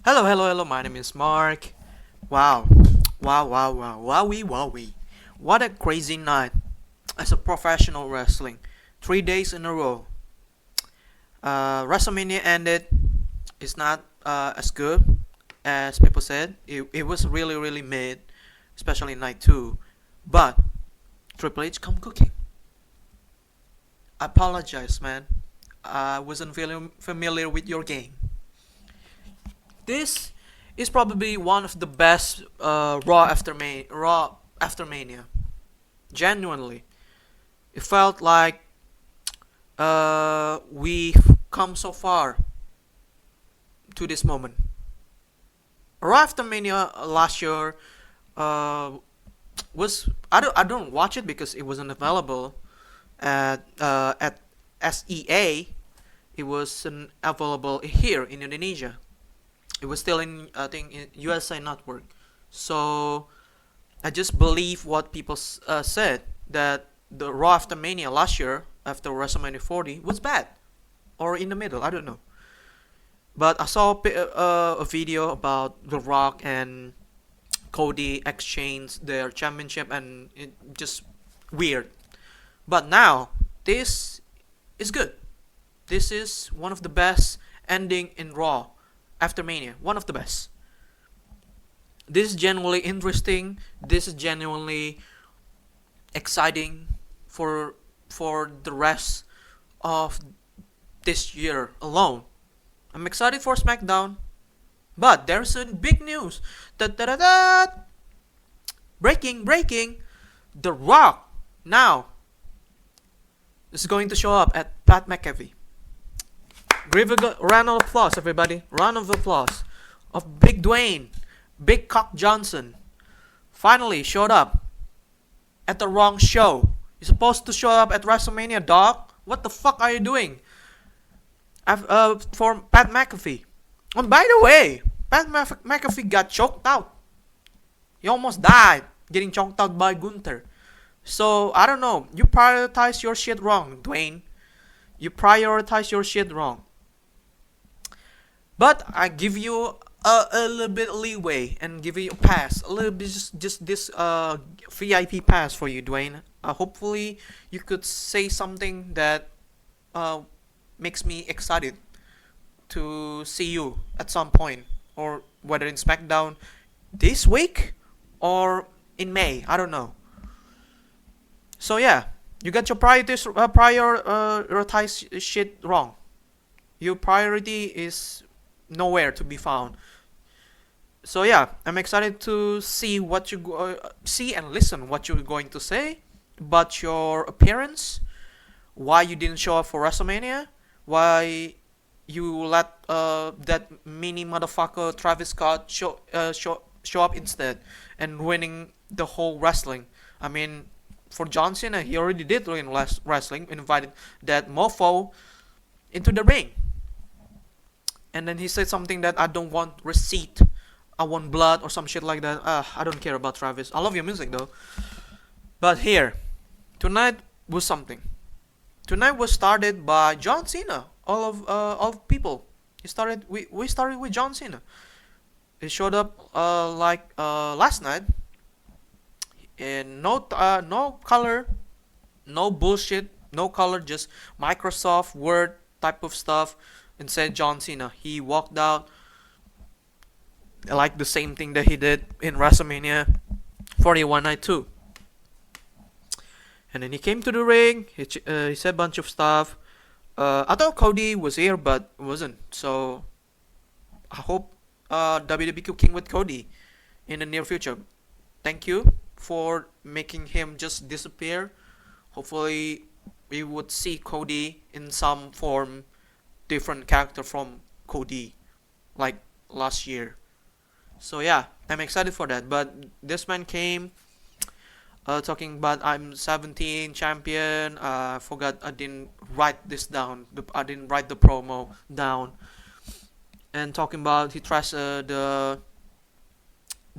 Hello. My name is Mark. Wow, wow. Wowie. What a crazy night as a professional wrestling. 3 days in a row. WrestleMania ended. It's not as good as people said. It was really mid, especially night two. But Triple H come cooking. I apologize, man. I wasn't feeling familiar with your game. This is probably one of the best Raw after Mania. Genuinely, it felt like we've come so far to this moment. Raw after Mania last year uh, was I don't watch it because it wasn't available at SEA. It wasn't available here in Indonesia. It was still in I think in USA Network. So I just believe what people said that the Raw after Mania last year after WrestleMania 40 was bad or in the middle. I don't know. But I saw a video about The Rock and Cody exchange their championship and it just weird. But now this is good. This is one of the best ending in Raw after Mania. One of the best. This is genuinely interesting. This is genuinely exciting for the rest of this year alone. I'm excited for SmackDown, but there's a big news. Da da da da! Breaking! The Rock now is going to show up at Pat McAfee. Give a round of applause, everybody. Round of applause of Big Dwayne, Big Cock Johnson. Finally showed up at the wrong show. You're supposed to show up at WrestleMania, dog. What the fuck are you doing? For Pat McAfee. And by the way, Pat McAfee got choked out. He almost died getting choked out by Gunther. So I don't know. You prioritize your shit wrong, Dwayne. You prioritize your shit wrong. But I give you a little bit leeway and give you a pass, a little bit just this VIP pass for you, Dwayne. Hopefully you could say something that uh, makes me excited to see you at some point, or whether in SmackDown this week or in May. I don't know. So yeah, you got your prioritize shit wrong. Your priority is nowhere to be found. So yeah, I'm excited to see what you see and listen what you're going to say about your appearance, why you didn't show up for WrestleMania, why you let that mini motherfucker Travis Scott show up instead and winning the whole wrestling. I mean, for John Cena, he already did win wrestling, invited that mofo into the ring. And then he said something that I don't want receipt, I want blood or some shit like that. I don't care about Travis. I love your music though. But here, tonight was something. Tonight was started by John Cena. All of people. We started with John Cena. He showed up like last night, and no color, no bullshit, no color, just Microsoft Word type of stuff, and said John Cena. He walked out like the same thing that he did in WrestleMania 41 Night 2. And then he came to the ring. He said a bunch of stuff. I thought Cody was here, but wasn't. So I hope WWE cooking with Cody in the near future. Thank you for making him just disappear. Hopefully, we would see Cody in some form, different character from Cody, like last year. So yeah, I'm excited for that. But this man came talking about I'm 17 champion. I forgot I didn't write this down. I didn't write the promo down. And talking about he trusts the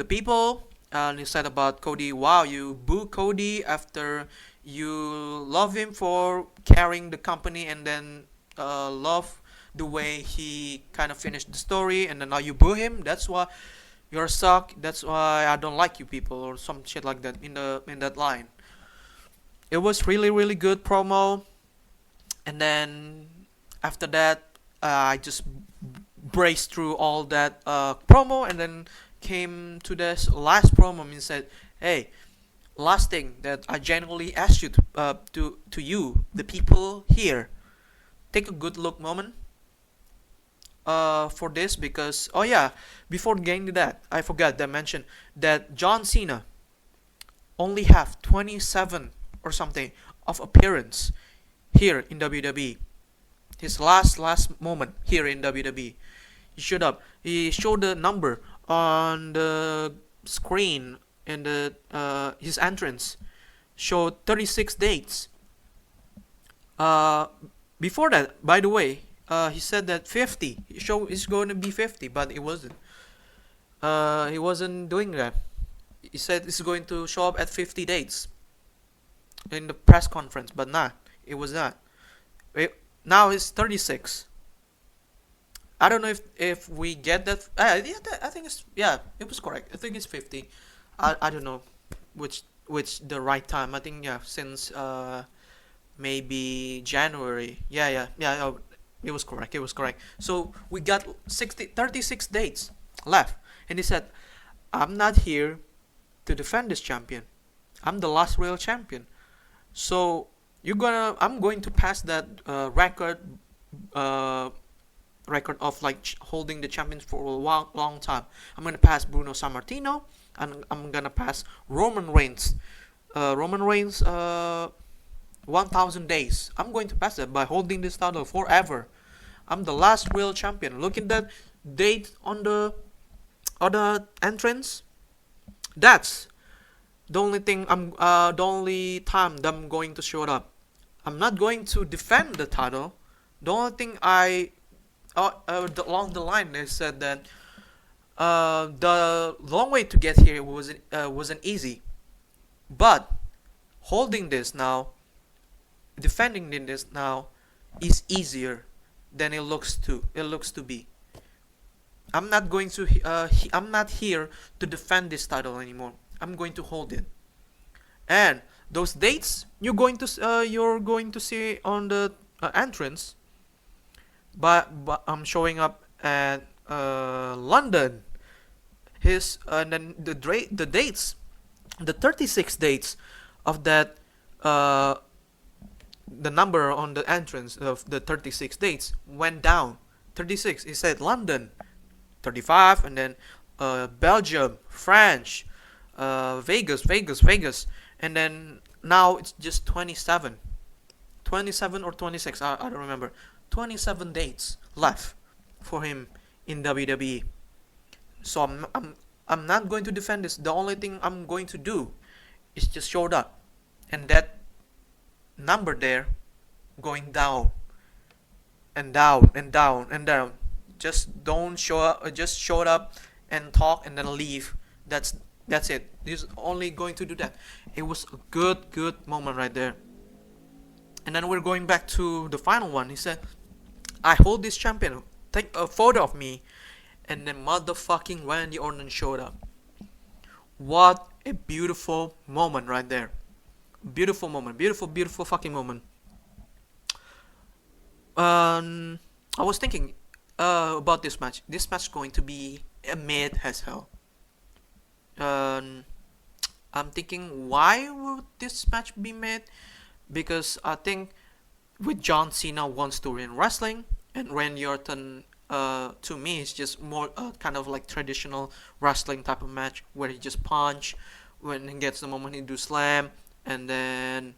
people. And he said about Cody, wow, you boo Cody after you love him for carrying the company and then love the way he kind of finished the story, and then now you boo him. That's why you're suck. That's why I don't like you people, or some shit like that in that line. It was really really good promo, and then after that, I just braced through all that promo, and then came to this last promo and said, "Hey, last thing that I genuinely ask you to you, the people here, take a good look moment for this because oh yeah, before getting to that, I forgot to mention that John Cena only have 27 or something of appearance here in WWE. His last moment here in WWE. He showed up. He showed the number on the screen in the his entrance. Showed 36 dates. Uh, Before that, by the way, he said that 50. Show is going to be 50, but it wasn't. He wasn't doing that. He said it's going to show up at 50 dates in the press conference, but not. It was not. Now it's 36. I don't know if we get that. Yeah, I think it's yeah. It was correct. I think it's 50. I don't know which the right time. I think yeah since maybe January. Yeah. Oh, it was correct. It was correct. So we got 36 dates left, and he said, "I'm not here to defend this champion. I'm the last real champion. So I'm going to pass that uh, record of like holding the champions for a long time. I'm gonna pass Bruno Sammartino, and I'm gonna pass Roman Reigns. Roman Reigns, 1,000 days. I'm going to pass that by holding this title forever. I'm the last real champion. Look at that date on the entrance. That's the only time that I'm going to show up. I'm not going to defend the title. The only thing along the line they said that the long way to get here wasn't easy, but holding this now, defending this now, is easier than it looks to be. I'm not here to defend this title anymore. I'm going to hold it. And those dates you're going to see on the entrance. But I'm showing up at London. His and then the dates, the 36 dates of that the number on the entrance of the 36 dates went down. 36. He said London, 35, and then Belgium, France, Vegas, and then now it's just 27, 27 or 26. I don't remember. 27 dates left for him in WWE. So I'm not going to defend this. The only thing I'm going to do is just show up, and that number there going down and down and down and down. Just don't show up. Just show up and talk and then leave. That's it. He's only going to do that. It was a good moment right there. And then we're going back to the final one. He said, "I hold this champion. Take a photo of me." And then motherfucking Randy Orton showed up. What a beautiful moment right there. Beautiful moment. Beautiful fucking moment. I was thinking about this match. This match is going to be a mid as hell. I'm thinking, why would this match be made? Because I think with John Cena wants to win wrestling, and Randy Orton, to me, is just more kind of like traditional wrestling type of match where he just punch, when he gets the moment he do slam, and then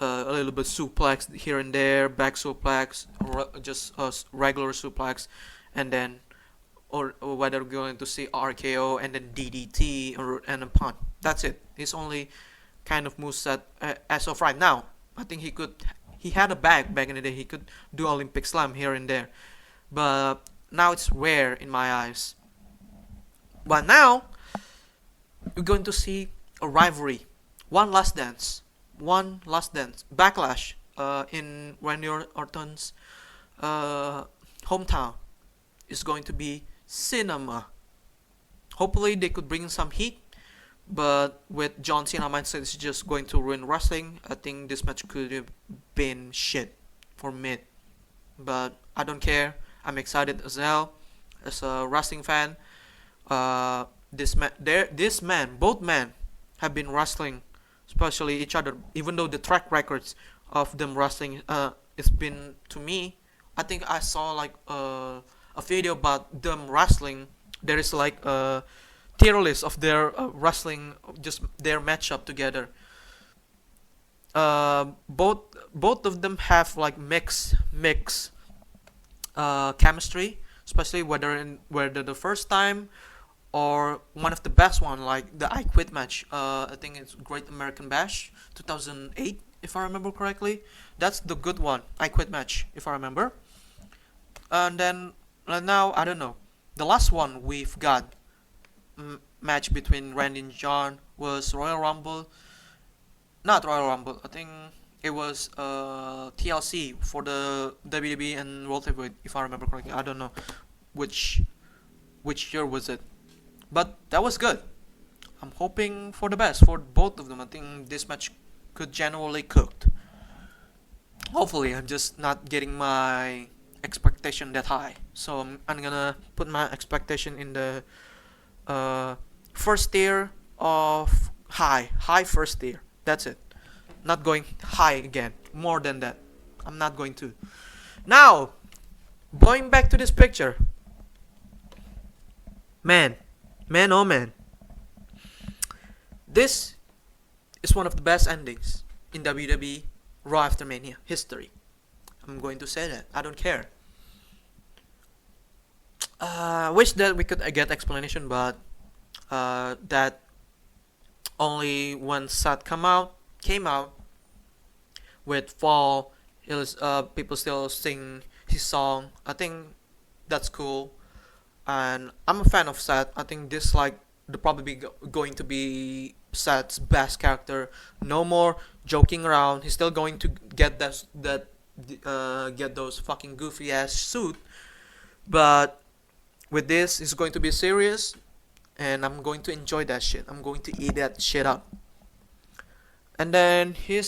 a little bit suplex here and there, back suplex, or just regular suplex, and then or whether we're going to see RKO and then DDT and a punt. That's it. It's only kind of moveset as of right now. I think he had a bag back in the day. He could do Olympic slam here and there, but now it's rare in my eyes. But now we're going to see a rivalry, one last dance, backlash in Randy Orton's hometown is going to be cinema. Hopefully they could bring some heat, but with John Cena mindset is just going to ruin wrestling. I think this match could have been shit for mid, but I don't care. I'm excited as hell as a wrestling fan. Both men have been wrestling, especially each other. Even though the track records of them wrestling, it's been to me. I think I saw like a video about them wrestling. There is like a tier list of their wrestling, just their matchup together. Both of them have like mix chemistry, especially whether the first time or one of the best one, like the I Quit match. I think it's Great American Bash 2008, if I remember correctly. That's the good one, I Quit match, if I remember. And then now I don't know. The last one we've got match between Randy and John was Royal Rumble. Not Royal Rumble. I think it was TLC for the WWE and World Heavyweight, if I remember correctly. I don't know which year was it, but that was good. I'm hoping for the best for both of them. I think this match could genuinely cooked. Hopefully, I'm just not getting my expectation that high. So I'm gonna put my expectation in the first tier of high first tier. That's it. Not going high again. More than that, I'm not going to. Now, going back to this picture. Man, oh man. This is one of the best endings in WWE Raw After Mania history. I'm going to say that. I don't care. Wish that we could get explanation, but that only when Seth came out with Fall, people still sing his song. I think that's cool, and I'm a fan of Seth. I think this like probably going to be Seth's best character. No more joking around. He's still going to get get those fucking goofy ass suit, but with this, it's going to be serious, and I'm going to enjoy that shit. I'm going to eat that shit up. And then he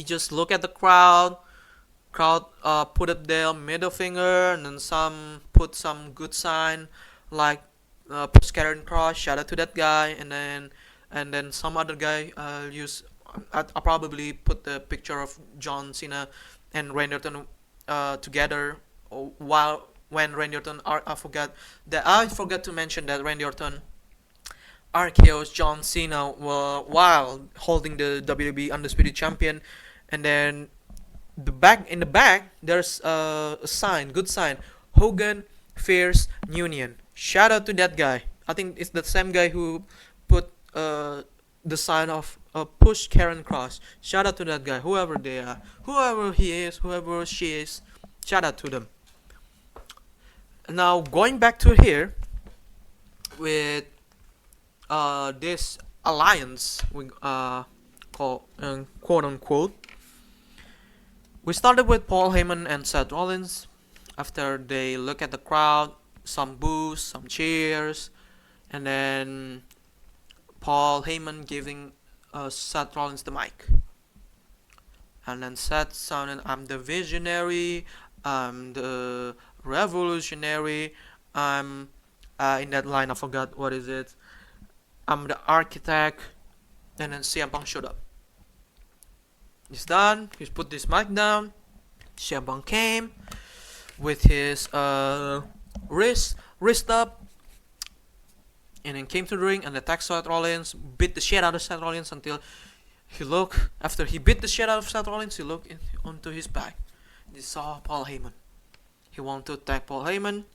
just look at the crowd. Crowd put up their middle finger, and then some put some good sign like push Karen cross. Shout out to that guy. And then some other guy I probably put the picture of John Cena and Randy Orton together while when Randy Orton I forgot to mention that Randy Orton RKO's John Cena while holding the WWE Undisputed Champion, and then in the back there's a sign, good sign, Hogan Fierce Union. Shout out to that guy. I think it's the same guy who put the sign of push Karen Cross. Shout out to that guy, whoever they are, whoever he is, whoever she is. Shout out to them. Now going back to here with this alliance we call quote unquote. We started with Paul Heyman and Seth Rollins. After they look at the crowd, some boos, some cheers, and then Paul Heyman giving Seth Rollins the mic. And then Seth sounded, I'm the visionary, I'm the revolutionary, I'm in that line I forgot what is it. I'm the architect. And then CM Punk showed up. He's done. He's put this mic down. CM Punk came with his wrist up, and then came to the ring and attacked Seth Rollins. Beat the shit out of Seth Rollins until after he beat the shit out of Seth Rollins, he looked onto his back. He saw Paul Heyman. He wanted to attack Paul Heyman.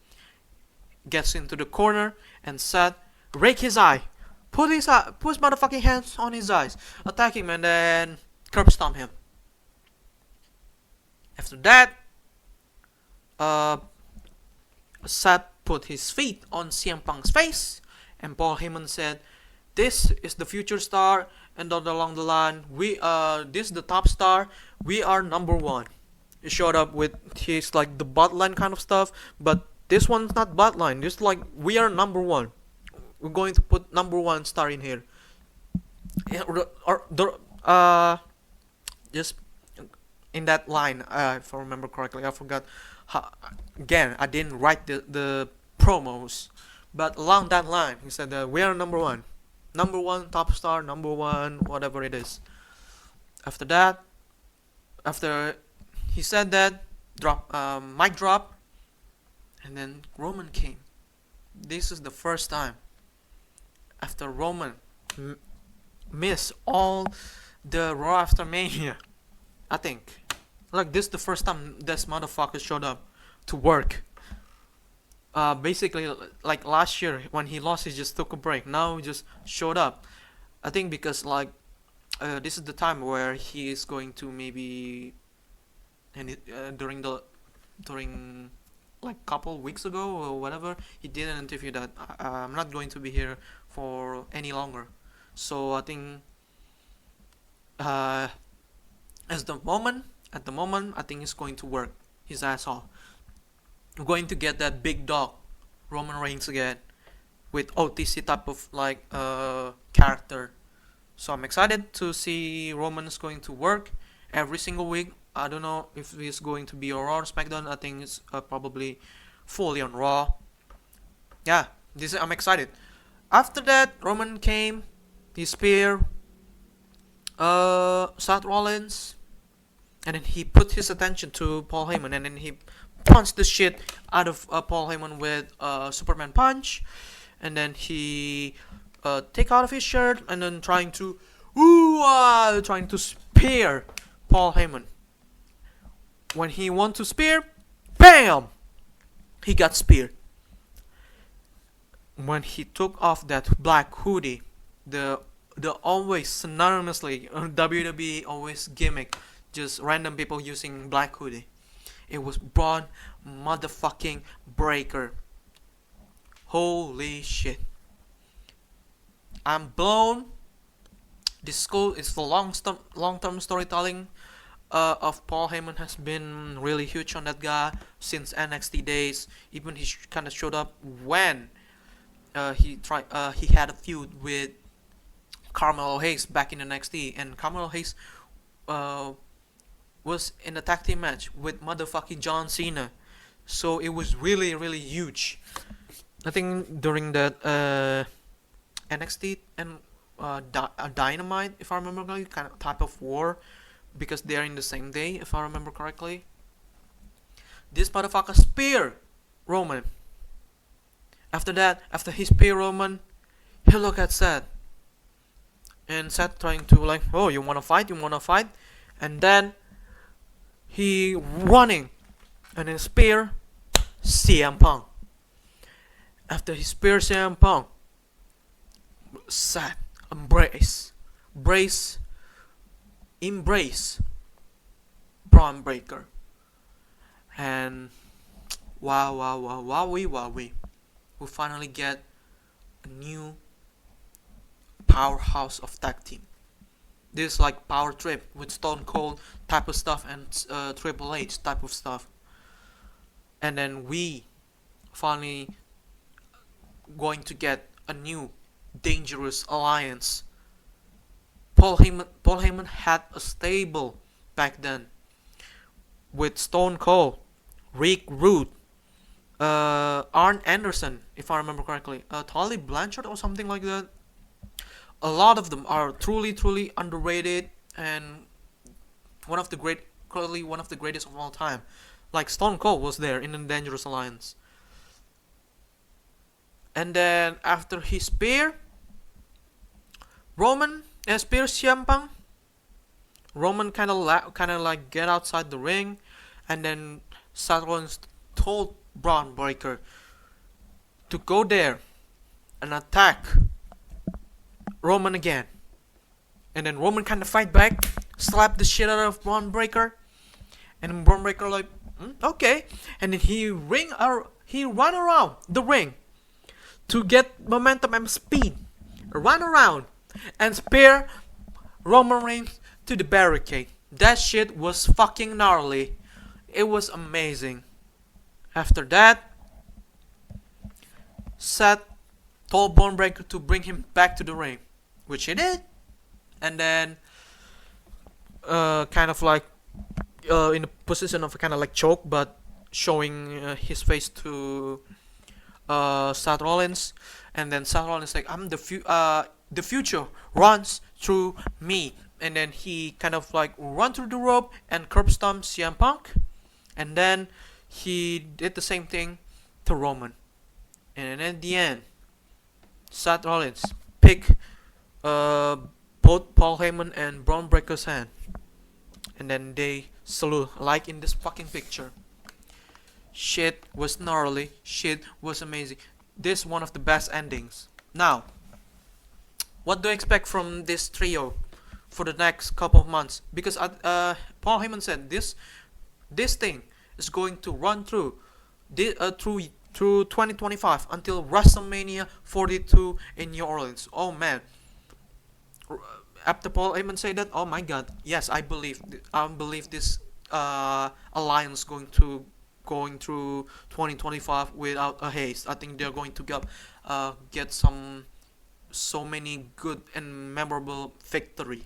Gets into the corner and Seth rake his eye. Put his motherfucking hands on his eyes. Attack him and then curb stomp him. After that, Seth put his feet on CM Punk's face, and Paul Heyman said, "This is the future star, and along the line, this is the top star. We are number one." He showed up with his like the bloodline kind of stuff, but this one's not bloodline. Just like we are number one. We're going to put number one star in here. Yeah, just in that line, if I remember correctly, I forgot. How, again, I didn't write the promos, but along that line, he said that we are number one top star, number one whatever it is. After that, after he said that, mic drop, and then Roman came. This is the first time after Roman missed all the Raw after Mania. I think like this is the first time this motherfucker showed up to work. Basically like last year when he lost, he just took a break. Now he just showed up. I think because like this is the time where he is going to maybe and during like couple weeks ago or whatever, he did an interview that I'm not going to be here for any longer. So I think uh, as the moment at the moment, I think he's going to work his ass off. We're going to get that big dog Roman Reigns again with OTC type of like character. So I'm excited to see Roman is going to work every single week. I don't know if he's going to be on Raw or SmackDown. I think it's probably fully on Raw. Yeah, I'm excited. After that, Roman came, he spear, Seth Rollins, and then he put his attention to Paul Heyman, and then he punched the shit out of Paul Heyman with Superman punch, and then he take out of his shirt, and then trying to spear Paul Heyman. When he want to spear, bam, he got speared. When he took off that black hoodie, the always synonymously WWE always gimmick, just random people using black hoodie. It was Braun motherfucking Breaker. Holy shit! I'm blown. This school is the long-term storytelling of Paul Heyman has been really huge on that guy since NXT days. Even he kind of showed up when he had a feud with Carmelo Hayes back in NXT, and Carmelo Hayes was in a tag team match with motherfucking John Cena. So it was really really huge. I think during that NXT and Dynamite, if I remember correctly, kind of type of war, because they're in the same day, if I remember correctly. This motherfucker spear Roman. After that, after he spear Roman, he look at Seth, and Seth trying to like, oh, you wanna fight, and then he running, and then spear CM Punk. After he spear CM Punk, Seth embrace Braun Breaker, and wowie, we finally get a new powerhouse of tag team. This is like power trip with Stone Cold type of stuff and Triple H type of stuff, and then we finally going to get a new dangerous alliance. Paul Heyman had a stable back then with Stone Cold, Rick Rude, Arn Anderson, if I remember correctly, Tully Blanchard or something like that. A lot of them are truly underrated and currently one of the greatest of all time. Like Stone Cold was there in the Dangerous Alliance. And then after his spear, Roman spears CM Punk. Roman kind of like get outside the ring, and then Seth Rollins told Braun Breaker to go there and attack Roman again. And then Roman kind of fight back, slap the shit out of Braun Breaker, and Braun Breaker like, okay, and then he run around the ring to get momentum and speed, run around and spear Roman Reigns to the barricade. That shit was fucking gnarly. it was amazing. After that, Seth told Bone Breaker to bring him back to the ring, which he did. And then, kind of like in the position of kind of like choke, but showing his face to Seth Rollins. And then Seth Rollins like, the future runs through me. And then he kind of like run through the rope and curb stomp CM Punk. And then he did the same thing to Roman. And at the end, Seth Rollins picked both Paul Heyman and Braun Breaker's hand. And then they salute, like in this fucking picture. Shit was gnarly. Shit was amazing. This is one of the best endings. Now, what do I expect from this trio for the next couple of months? Because Paul Heyman said this thing is going to run through 2025 until WrestleMania 42 in New Orleans. Oh man! After Paul Heyman said that, oh my God, yes, I believe this alliance going through 2025 without a haste. I think they're going to get so many good and memorable victory.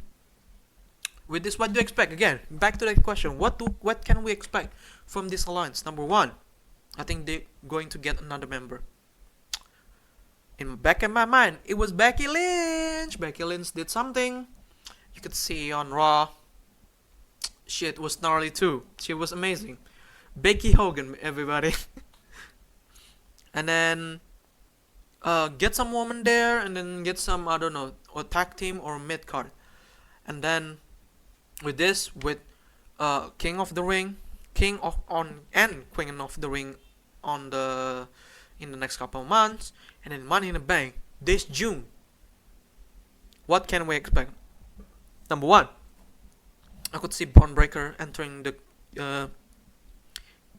With this, what do you expect? Again, back to that question. What can we expect from this alliance? Number one, I think they're going to get another member. Back in my mind, it was Becky Lynch. Becky Lynch did something. You could see on Raw. Shit was gnarly too. She was amazing. Becky Hogan, everybody. And then get some woman there, and then get some, I don't know, or tag team or mid card. And then with King of the Ring, Queen of the Ring in the next couple of months, and then Money in the Bank this June. What can we expect? Number one, I could see Braun Breaker entering the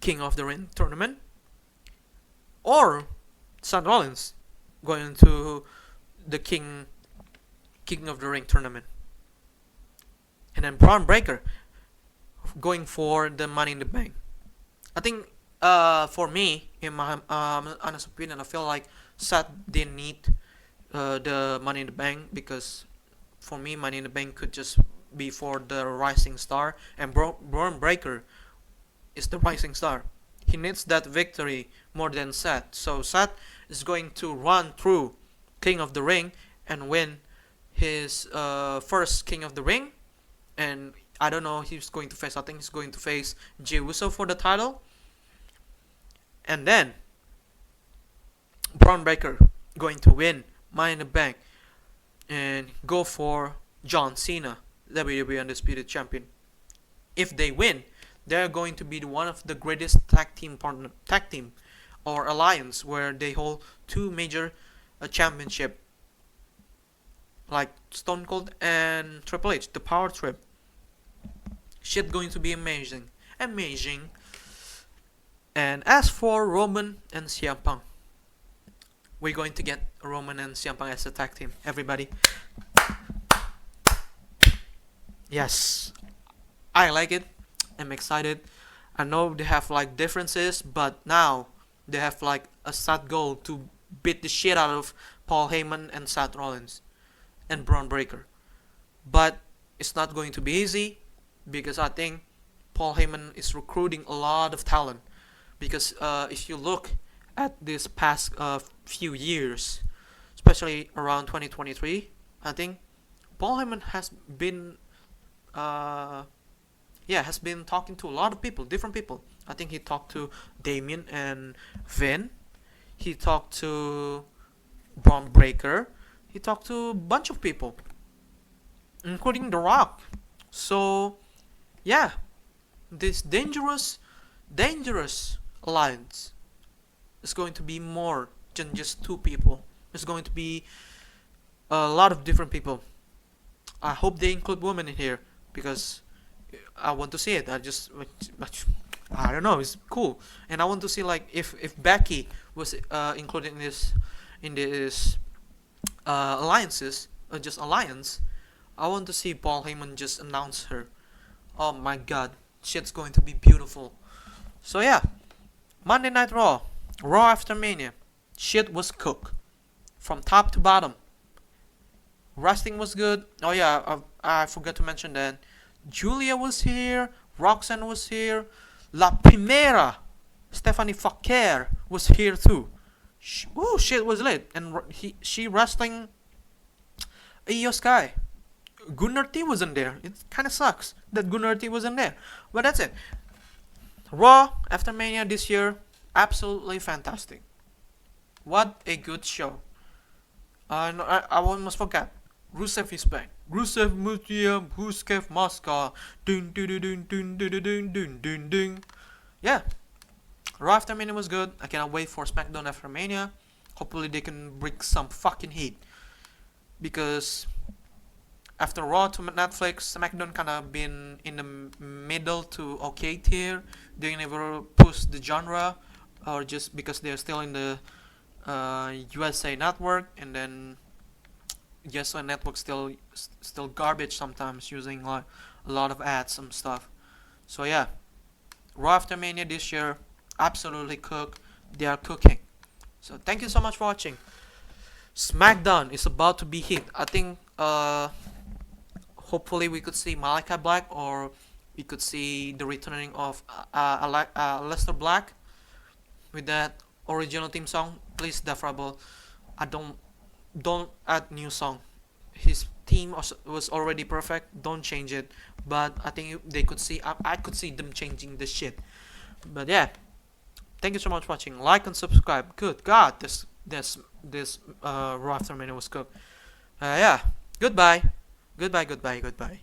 King of the Ring tournament, or Seth Rollins going to the King of the Ring tournament, and then Braun Breaker going for the Money in the Bank. I think for me, in my honest opinion, I feel like Seth didn't need the Money in the Bank, because for me, Money in the Bank could just be for the rising star, and Braun Breaker is the rising star. He needs that victory more than Seth. So Seth is going to run through King of the Ring and win his first King of the Ring. And I don't know who he's going to face. I think he's going to face Jey Uso for the title. And then Braun Breaker going to win Money in the Bank and go for John Cena, WWE Undisputed Champion. If they win, they're going to be one of the greatest tag team or alliance where they hold two major championship, like Stone Cold and Triple H, the Power Trip. Shit going to be amazing. And as for Roman and CM Punk, we're going to get Roman and CM Punk as a tag team. Everybody. Yes, I like it. I'm excited. I know they have like differences, but now they have like a set goal to beat the shit out of Paul Heyman and Seth Rollins and Braun Breaker. But it's not going to be easy, because I think Paul Heyman is recruiting a lot of talent. Because if you look at this past few years, especially around 2023, I think Paul Heyman has been talking to a lot of people, different people. I think he talked to Damien and Vin. He talked to Braun Breaker. He talked to a bunch of people, including The Rock. So, yeah, this dangerous alliance is going to be more than just two people. It's going to be a lot of different people. I hope they include women in here, because I want to see it. I don't know, it's cool. And I want to see like if Becky was included in this alliance. I want to see Paul Heyman just announce her. Oh my God, shit's going to be beautiful. So yeah, Monday Night Raw, Raw after Mania, shit was cooked from top to bottom. Wrestling was good. Oh yeah, I forgot to mention that Julia was here, Roxanne was here, La Primera, Stephanie Faker was here too. Oh shit was lit, and she wrestling Io Sky. Gunnar T wasn't there. It kind of sucks that Gunnar T wasn't there, but that's it. Raw after Mania this year, absolutely fantastic. What a good show. No, I almost forgot. Rusev is back. Rusev Mutia Rusev Maska. Dun dun dun dun dun dun dun dun dun dun. Yeah, Raw after Mania was good. I cannot wait for SmackDown after Mania. Hopefully they can bring some fucking heat. Because after Raw to Netflix, SmackDown kind of been in the middle to okay tier. They never push the genre, or just because they're still in the USA Network, and then USA Network still garbage sometimes, using like a lot of ads and stuff. So yeah, Raw after Mania this year, absolutely cook. They are cooking. So thank you so much for watching. SmackDown is about to be hit. I think hopefully we could see Malachi Black, or we could see the returning of Lester Black with that original theme song. Please, Dafrable, I don't add new song. His theme was already perfect. Don't change it. But I think they could see. I could see them changing the shit. But yeah, thank you so much for watching. Like and subscribe. Good God, this Raw after Mania was good. Yeah. Goodbye. Goodbye.